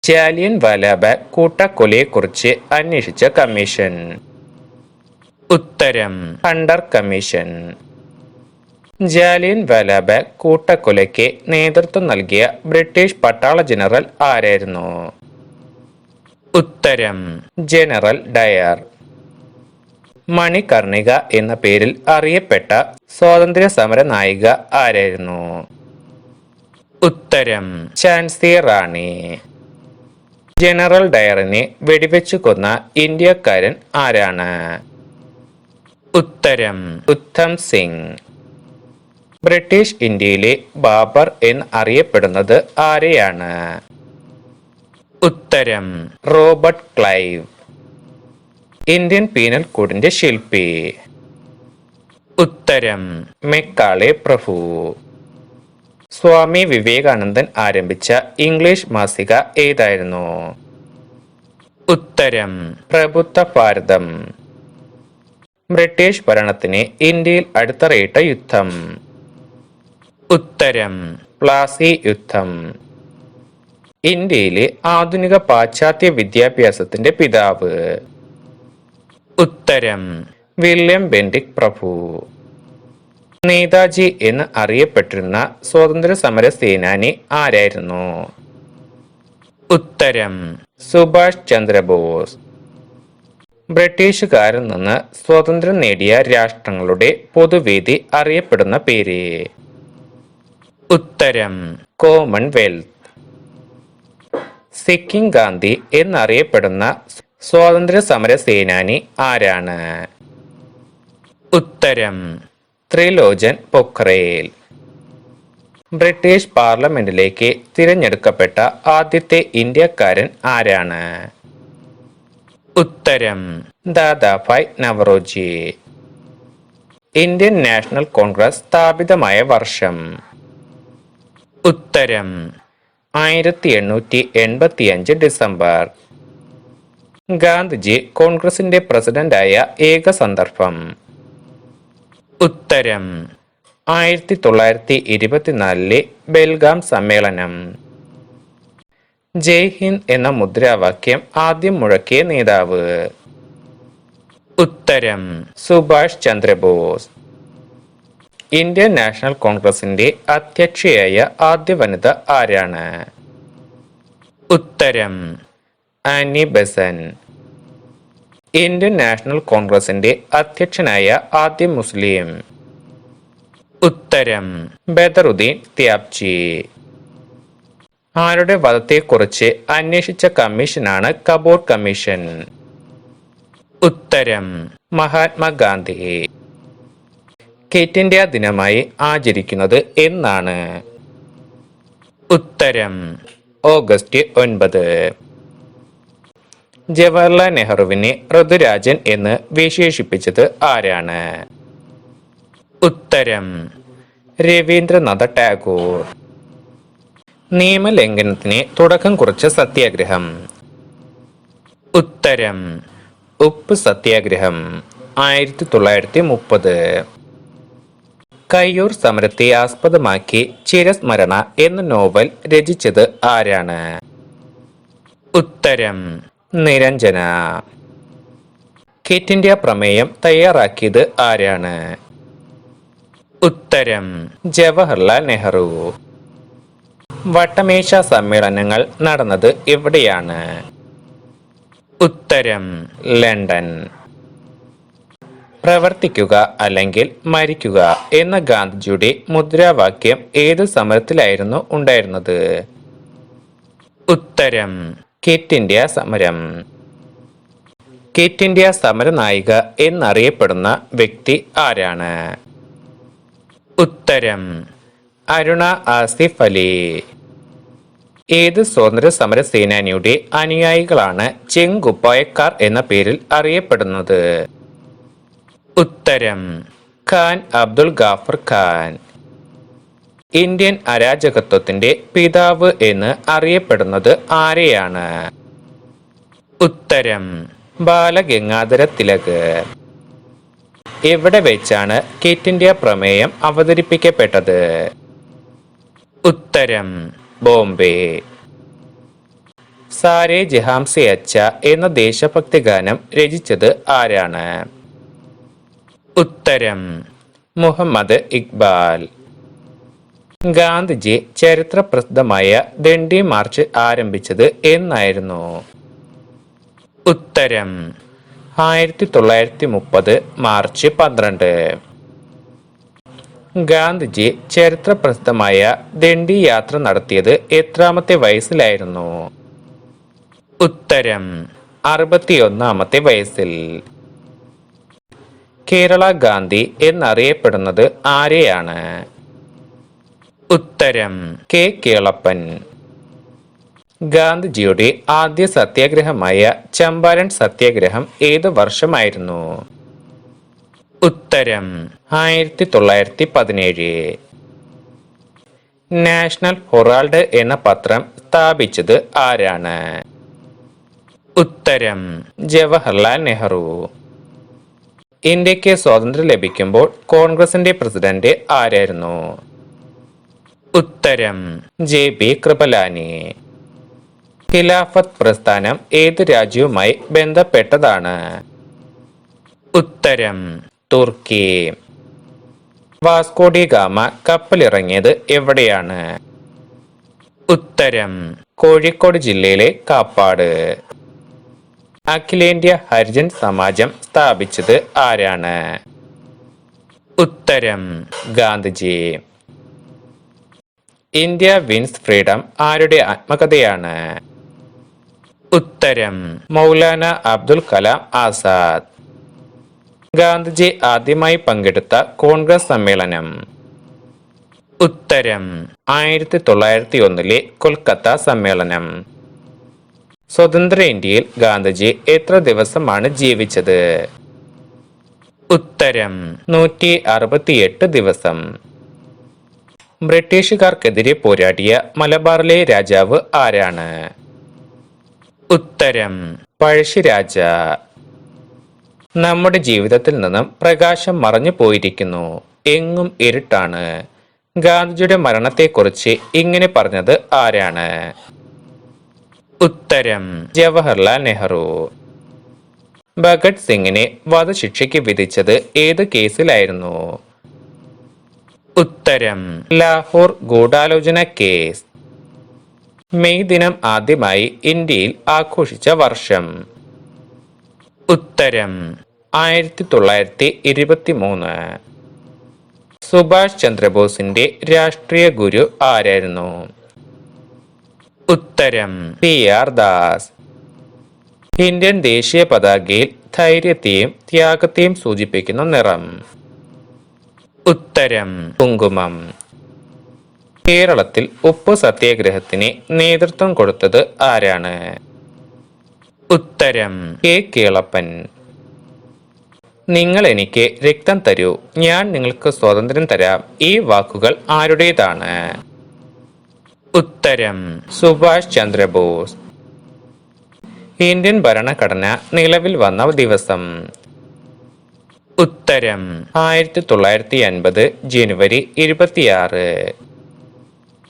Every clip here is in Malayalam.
ജാലിയൻ വാലാബാഗ് കൂട്ടക്കൊലയെക്കുറിച്ച് അന്വേഷിച്ച കമ്മീഷൻ. ഉത്തരം ഹണ്ടർ കമ്മീഷൻ. ജാലിയൻ വാലാബാഗ് കൂട്ടക്കൊലയ്ക്ക് നേതൃത്വം നൽകിയ ബ്രിട്ടീഷ് പട്ടാള ജനറൽ ആരായിരുന്നു? ഉത്തരം ജനറൽ ഡയർ. മണികർണിക എന്ന പേരിൽ അറിയപ്പെട്ട സ്വാതന്ത്ര്യ സമര നായിക ആരായിരുന്നു? ഉത്തരം ഝാൻസി റാണി. ജനറൽ ഡയറിനെ വെടിവെച്ചു കൊന്ന ഇന്ത്യക്കാരൻ ആരാണ്? ഉത്തരം ഉത്തം സിംഗ്. ബ്രിട്ടീഷ് ഇന്ത്യയിലെ ബാബർ എന്ന് അറിയപ്പെടുന്നത് ആരെയാണ്? ഉത്തരം റോബർട്ട് ക്ലൈവ്. ഇന്ത്യൻ പീനൽ കോഡിന്റെ ശില്പി? ഉത്തരം മെക്കാളെ പ്രഭു. സ്വാമി വിവേകാനന്ദൻ ആരംഭിച്ച ഇംഗ്ലീഷ് മാസിക ഏതായിരുന്നു? ഉത്തരം പ്രബുദ്ധ ഭാരതം. ബ്രിട്ടീഷ് ഭരണത്തിന് ഇന്ത്യയിൽ അടിത്തറയിട്ട യുദ്ധം? ഉത്തരം പ്ലാസി യുദ്ധം. ഇന്ത്യയിലെ ആധുനിക പാശ്ചാത്യ വിദ്യാഭ്യാസത്തിന്റെ പിതാവ്? ഉത്തരം വില്യം ബെന്റിക് പ്രഭു. നേതാജി എന്ന് അറിയപ്പെട്ടിരുന്ന സ്വാതന്ത്ര്യ സമര സേനാനി ആരായിരുന്നു? ഉത്തരം സുഭാഷ് ചന്ദ്രബോസ്. ബ്രിട്ടീഷുകാരിൽ നിന്ന് സ്വാതന്ത്ര്യം നേടിയ രാഷ്ട്രങ്ങളുടെ പൊതുവേദി അറിയപ്പെടുന്ന പേര്? ഉത്തരം കോമൺവെൽത്ത്. സിക്കിം ഗാന്ധി എന്നറിയപ്പെടുന്ന സ്വാതന്ത്ര്യ സമര സേനാനി ആരാണ്? ഉത്തരം ത്രിലോചൻ പൊഖ്രേൽ. ബ്രിട്ടീഷ് പാർലമെന്റിലേക്ക് തിരഞ്ഞെടുക്കപ്പെട്ട ആദ്യത്തെ ഇന്ത്യക്കാരൻ ആരാണ്? ഉത്തരം ദാദാഭായ് നവറോജി. ഇന്ത്യൻ നാഷണൽ കോൺഗ്രസ് സ്ഥാപിതമായ വർഷം? ഉത്തരം 1885 ഡിസംബർ. ഗാന്ധിജി കോൺഗ്രസിന്റെ പ്രസിഡന്റായ ഏക സന്ദർഭം? ഉത്തരം 1924 ബെൽഗാം സമ്മേളനം. ജയ് ഹിന്ദ് എന്ന മുദ്രാവാക്യം ആദ്യം മുഴക്കിയ നേതാവ്? ഉത്തരം സുഭാഷ് ചന്ദ്രബോസ്. ഇന്ത്യൻ നാഷണൽ കോൺഗ്രസിന്റെ അധ്യക്ഷയായ ആദ്യ വനിത ആരാണ്? ഉത്തരം ആനി ബെസന്റ്. ഇന്ത്യൻ നാഷണൽ കോൺഗ്രസിന്റെ അധ്യക്ഷനായ ആദ്യ മുസ്ലിം? ഉത്തരം ബദറുദ്ദീൻ ത്യാബ്ജി. ആരുടെ വധത്തെക്കുറിച്ച് അന്വേഷിച്ച കമ്മീഷനാണ് കപൂർ കമ്മീഷൻ? ഉത്തരം മഹാത്മാഗാന്ധി. ക്വിറ്റ് ഇന്ത്യ ദിനമായി ആചരിക്കുന്നത് എന്നാണ്? ഉത്തരം ഓഗസ്റ്റ് 9. ജവഹർലാൽ നെഹ്റുവിനെ ഋതുരാജൻ എന്ന് വിശേഷിപ്പിച്ചത് ആരാണ്? ഉത്തരം രവീന്ദ്രനാഥ ടാഗോർ. നിയമലംഘനത്തിന് തുടക്കം കുറിച്ച സത്യാഗ്രഹം? ഉത്തരം ഉപ്പ് സത്യാഗ്രഹം 1930. കയ്യൂർ സമരത്തെ ആസ്പദമാക്കി ചിരസ്മരണ എന്ന നോവൽ രചിച്ചത് ആരാണ്? ഉത്തരം നിരഞ്ജന. ക്വിറ്റ് ഇന്ത്യ പ്രമേയം തയ്യാറാക്കിയത് ആരാണ്? ഉത്തരം ജവഹർലാൽ നെഹ്റു. വട്ടമേശ സമ്മേളനങ്ങൾ നടന്നത് എവിടെയാണ്? ഉത്തരം ലണ്ടൻ. പ്രവർത്തിക്കുക അല്ലെങ്കിൽ മരിക്കുക എന്ന ഗാന്ധിജിയുടെ മുദ്രാവാക്യം ഏത് സമരത്തിലായിരുന്നു ഉണ്ടായിരുന്നത്? ഉത്തരം ക്വിറ്റ് ഇന്ത്യ സമരം. ക്വിറ്റ് ഇന്ത്യ സമര നായിക എന്നറിയപ്പെടുന്ന വ്യക്തി ആരാണ്? ഉത്തരം അരുണ ആസിഫ് അലി. ഏത് സ്വാതന്ത്ര്യ സമര സേനാനിയുടെ അനുയായികളാണ് ചെങ്കുപ്പായക്കാർ എന്ന പേരിൽ അറിയപ്പെടുന്നത്? ഉത്തരം ഖാൻ അബ്ദുൽ ഗാഫർ ഖാൻ. ഇന്ത്യൻ അരാജകത്വത്തിന്റെ പിതാവ് എന്ന് അറിയപ്പെടുന്നത് ആരെയാണ്? ഉത്തരം ബാലഗംഗാധര തിലക്. എവിടെ വെച്ചാണ് ക്വിറ്റ് ഇന്ത്യ പ്രമേയം അവതരിപ്പിക്കപ്പെട്ടത്? ഉത്തരം ബോംബെ. സാരേ ജഹാം സെ അച്ച എന്ന ദേശഭക്തി ഗാനം രചിച്ചത് ആരാണ്? ഉത്തരം മുഹമ്മദ് ഇക്ബാൽ. ഗാന്ധിജി ചരിത്ര പ്രസിദ്ധമായ ദണ്ഡി മാർച്ച് ആരംഭിച്ചത് എന്നായിരുന്നു? ഉത്തരം 1930 മാർച്ച് 12. ഗാന്ധിജി ചരിത്ര പ്രസിദ്ധമായ ദണ്ഡി യാത്ര നടത്തിയത് എത്രാമത്തെ വയസ്സിലായിരുന്നു? ഉത്തരം 61ാമത്തെ വയസ്സിൽ. കേരള ഗാന്ധി എന്നറിയപ്പെടുന്നത് ആരെയാണ്? ഉത്തരം കെ കേളപ്പൻ. ഗാന്ധിജിയുടെ ആദ്യ സത്യാഗ്രഹമായ ചമ്പാരൻ സത്യാഗ്രഹം ഏത് വർഷമായിരുന്നു? ഉത്തരം 1917. നാഷണൽ ഹെറാൾഡ് എന്ന പത്രം സ്ഥാപിച്ചത് ആരാണ്? ഉത്തരം ജവഹർലാൽ നെഹ്റു. ഇന്ത്യക്ക് സ്വാതന്ത്ര്യം ലഭിക്കുമ്പോൾ കോൺഗ്രസിന്റെ പ്രസിഡന്റ് ആരായിരുന്നു? ഉത്തരം JP കൃപലാനി. ഖിലാഫത്ത് പ്രസ്ഥാനം ഏത് രാജ്യവുമായി ബന്ധപ്പെട്ടതാണ്? ഉത്തരം തുർക്കി. വാസ്കോ ഡി ഗാമ കപ്പലിറങ്ങിയത് എവിടെയാണ്? ഉത്തരം കോഴിക്കോട് ജില്ലയിലെ കാപ്പാട്. അഖിലേന്ത്യാ ഹരിജൻ സമാജം സ്ഥാപിച്ചത് ആരാണ്? ഉത്തരം ഗാന്ധിജി. ഇന്ത്യ വിൻസ് ഫ്രീഡം ആരുടെ ആത്മകഥയാണ്? ഉത്തരം മൗലാന അബ്ദുൽ കലാം ആസാദ്. ഗാന്ധിജി ആദ്യമായി പങ്കെടുത്ത കോൺഗ്രസ് സമ്മേളനം? ഉത്തരം 1901 കൊൽക്കത്ത സമ്മേളനം. സ്വതന്ത്ര ഇന്ത്യയിൽ ഗാന്ധിജി എത്ര ദിവസമാണ് ജീവിച്ചത്? ഉത്തരം 168 ദിവസം. ബ്രിട്ടീഷുകാർക്കെതിരെ പോരാടിയ മലബാറിലെ രാജാവ് ആരാണ്? ഉത്തരം പഴശ്ശിരാജ. നമ്മുടെ ജീവിതത്തിൽ നിന്നും പ്രകാശം മറഞ്ഞു പോയിരിക്കുന്നു, എങ്ങും ഇരുട്ടാണ്. ഗാന്ധിജിയുടെ മരണത്തെക്കുറിച്ച് ഇങ്ങനെ പറഞ്ഞത് ആരാണ്? ഉത്തരം ജവഹർലാൽ നെഹ്റു. ഭഗത് സിംഗിനെ വധശിക്ഷയ്ക്ക് വിധിച്ചത് ഏത് കേസിലായിരുന്നു? ഉത്തരം ലാഹോർ ഗൂഢാലോചന കേസ്. മെയ് ദിനം ആദ്യമായി ഇന്ത്യയിൽ ആഘോഷിച്ച വർഷം? ഉത്തരം 1923. സുഭാഷ് ചന്ദ്രബോസിന്റെ രാഷ്ട്രീയ ഗുരു ആരായിരുന്നു? ഉത്തരം PR ദാസ്. ഇന്ത്യൻ ദേശീയ പതാകയിൽ ധൈര്യത്തെയും ത്യാഗത്തെയും സൂചിപ്പിക്കുന്ന നിറം? ഉത്തരം കുങ്കുമം. കേരളത്തിൽ ഉപ്പു സത്യാഗ്രഹത്തിന് നേതൃത്വം കൊടുത്തത് ആരാണ്? ഉത്തരം കെ കേളപ്പൻ. നിങ്ങൾ എനിക്ക് രക്തം തരൂ, ഞാൻ നിങ്ങൾക്ക് സ്വാതന്ത്ര്യം തരാം, ഈ വാക്കുകൾ ആരുടേതാണ്? ഉത്തരം സുഭാഷ് ചന്ദ്രബോസ്. ഇന്ത്യൻ ഭരണഘടന നിലവിൽ വന്ന ദിവസം? ഉത്തരം 1950 ജനുവരി 26.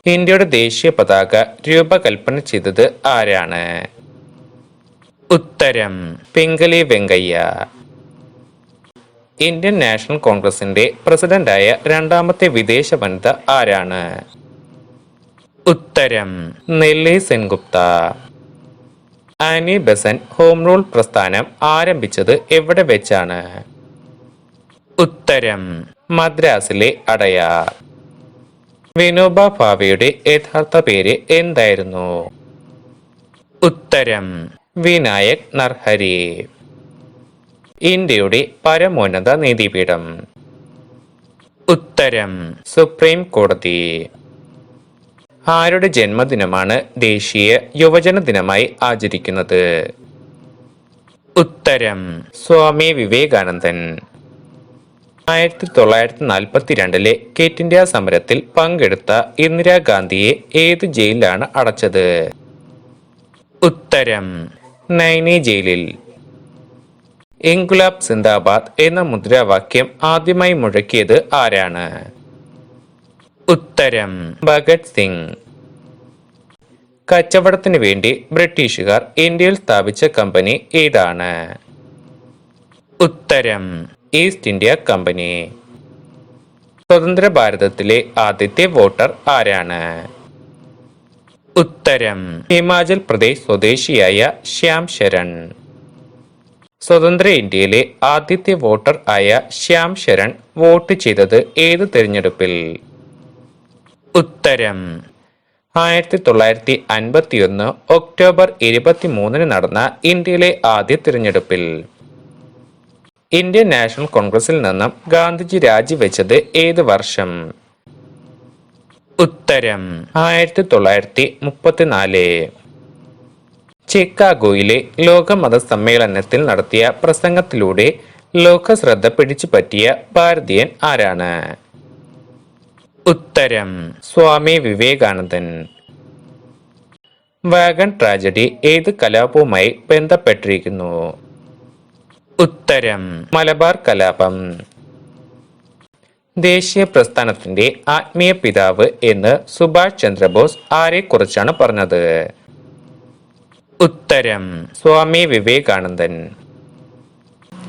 ഇന്ത്യയുടെ ദേശീയ പതാക രൂപകൽപ്പന ചെയ്തത് ആരാണ്? ഉത്തരം പിംഗലി വെങ്കയ്യ. ഇന്ത്യൻ നാഷണൽ കോൺഗ്രസിന്റെ പ്രസിഡന്റായ രണ്ടാമത്തെ വിദേശ വനിത ആരാണ്? ഉത്തരം Nellie Sengupta. Annie Besant home rule പ്രസ്ഥാനം ആരംഭിച്ചത് എവിടെ വെച്ചാണ്? ഉത്തരം മദ്രാസിലെ അടയാർ. വിനോബ ഭാവെയുടെ യഥാർത്ഥ പേര് എന്തായിരുന്നു? ഉത്തരം വിനായക് നർഹരി. ഇന്ത്യയുടെ പരമോന്നത നീതിപീഠം? ഉത്തരം സുപ്രീം കോടതി. ആരുടെ ജന്മദിനമാണ് ദേശീയ യുവജന ദിനമായി ആചരിക്കുന്നത്? ഉത്തരം സ്വാമി വിവേകാനന്ദൻ. 1942 ക്വിറ്റ് ഇന്ത്യ സമരത്തിൽ പങ്കെടുത്ത ഇന്ദിരാഗാന്ധിയെ ഏത് ജയിലിലാണ് അടച്ചത്? ഉത്തരം നൈനി ജയിലിൽ. ഇൻകുലാബ് സിന്ദാബാദ് എന്ന മുദ്രാവാക്യം ആദ്യമായി മുഴക്കിയത് ആരാണ്? ഉത്തരം ഭഗത് സിംഗ്. കച്ചവടത്തിന് വേണ്ടി ബ്രിട്ടീഷുകാർ ഇന്ത്യയിൽ സ്ഥാപിച്ച കമ്പനി ഏതാണ്? ഉത്തരം ഈസ്റ്റ് ഇന്ത്യ കമ്പനി. സ്വതന്ത്ര ഭാരതത്തിലെ ആദ്യത്തെ വോട്ടർ ആരാണ്? ഉത്തരം ഹിമാചൽ പ്രദേശ് സ്വദേശിയായ ശ്യാം ശരൺ. സ്വതന്ത്ര ഇന്ത്യയിലെ ആദ്യത്തെ വോട്ടർ ആയ ശ്യാം ശരൺ വോട്ട് ചെയ്തത് ഏത് തിരഞ്ഞെടുപ്പിൽ? ഉത്തരം 1951 ഒക്ടോബർ 23 നടന്ന ഇന്ത്യയിലെ ആദ്യ തിരഞ്ഞെടുപ്പിൽ. ഇന്ത്യൻ നാഷണൽ കോൺഗ്രസിൽ നിന്നും ഗാന്ധിജി രാജിവെച്ചത് ഏത് വർഷം? ഉത്തരം 1934. ചിക്കാഗോയിലെ ലോകമത സമ്മേളനത്തിൽ നടത്തിയ പ്രസംഗത്തിലൂടെ ലോക ശ്രദ്ധ പിടിച്ചുപറ്റിയ ഭാരതീയൻ ആരാണ്? ഉത്തരം സ്വാമി വിവേകാനന്ദൻ. വാഗൺ ട്രാജഡി ഏത് കലാപവുമായി ബന്ധപ്പെട്ടിരിക്കുന്നു? ഉത്തരം മലബാർ കലാപം. ദേശീയ പ്രസ്ഥാനത്തിന്റെ ആത്മീയ പിതാവ് എന്ന് സുഭാഷ് ചന്ദ്രബോസ് ആരെക്കുറിച്ചാണ് പറഞ്ഞത്? ഉത്തരം സ്വാമി വിവേകാനന്ദൻ.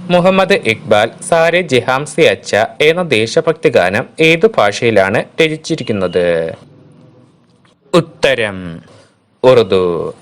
മുഹമ്മദ് ഇക്ബാൽ സാരെ ജഹാം സെ അച്ച എന്ന ദേശഭക്തി ഗാനം ഏതു ഭാഷയിലാണ് രചിച്ചിരിക്കുന്നത്? ഉത്തരം ഉറുദു.